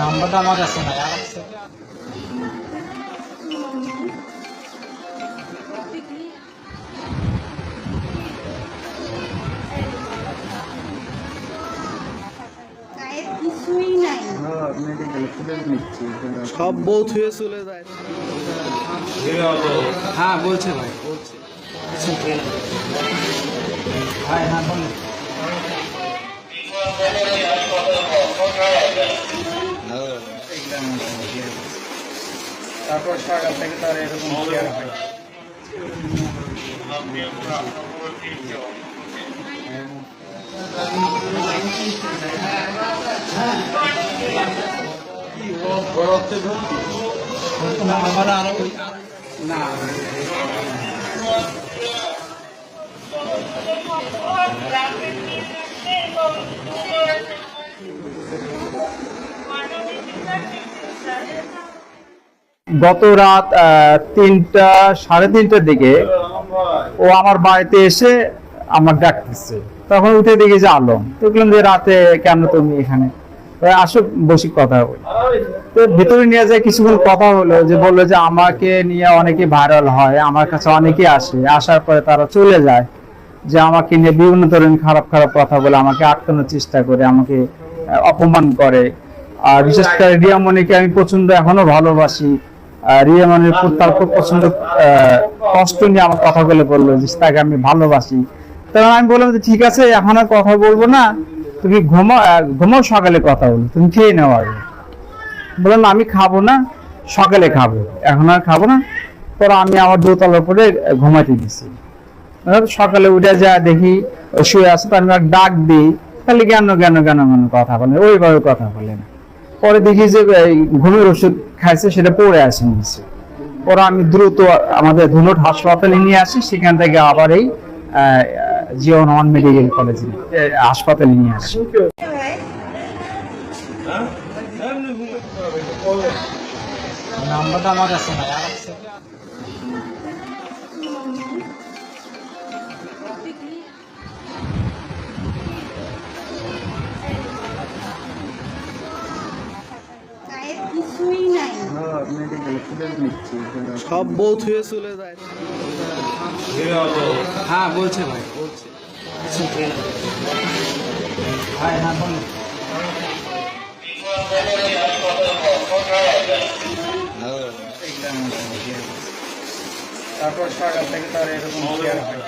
নাম্বারটা আমার কাছে নাই। সব বউ থুয়ে চলে যায়। হ্যাঁ বলছে ভাই, বলছে ভাই। হ্যাঁ বলেন। তারপর সরকার থেকে তার এরকম শেয়ার হয়। আমার আরো না গত রাত 3টা সাড়ে 3টার দিকে ও আমার বাড়িতে এসে আমার ডাকতেছে। তখন উঠে দেখি যে আলম। দেখলাম যে রাতে কেন তুমি এখানে, আসো বসি কথা বলি। তো ভেতরে নিয়ে যায়, কিছুক্ষণ কথা হলো, যে বললো যে আমাকে নিয়ে অনেকে ভাইরাল হয়, আমার কাছে অনেকে আসে, আসার পরে তারা চলে যায়, যে আমাকে নিয়ে বিভিন্ন ধরনের খারাপ খারাপ কথা বলে আমাকে আটকানোর চেষ্টা করে, আমাকে অপমান করে। আর বিশেষ করে রিয়ামণিকে আমি প্রচন্ড এখনো ভালোবাসি। রিয়ামণির তার খুব প্রচন্ড কষ্ট নিয়ে আমার কথাগুলো বললো যে তাকে আমি ভালোবাসি। তখন আমি বললাম যে ঠিক আছে, এখন আর কথা বলবো না, তুমি ঘুমাও, সকালে কথা বলো, তুমি খেয়ে নেওয়া আগে। বললাম আমি খাবো না, সকালে খাবো, এখন আর খাবো না। পরে আমি আমার দোতলার উপরে ঘুমাইতে দিছি। সকালে উঠে যা দেখি শুয়ে আছে, তার আমি ডাক দিই, তাহলে কেন কেন কেন কেন কথা বলে, ওইভাবে কথা বলে না। পরে দেখি যে ঘুমের ওষুধ খাইছে, সেটা পড়ে আসে নিচে। পরে আমি দ্রুত আমাদের ধুনট হাসপাতালে নিয়ে আসি, সেখান থেকে আবার এই জিও নন মেডিকেল কলেজ হাসপাতালে নিয়ে আসি। নাম্বারটা আমার কাছে নাই। সব বউ থুয়ে চলে যায়। হ্যাঁ বলছে ভাই, বলছে ভাই। হ্যাঁ বলেন। তারপর সরকার থেকে তার এরকম শেয়ার হয়।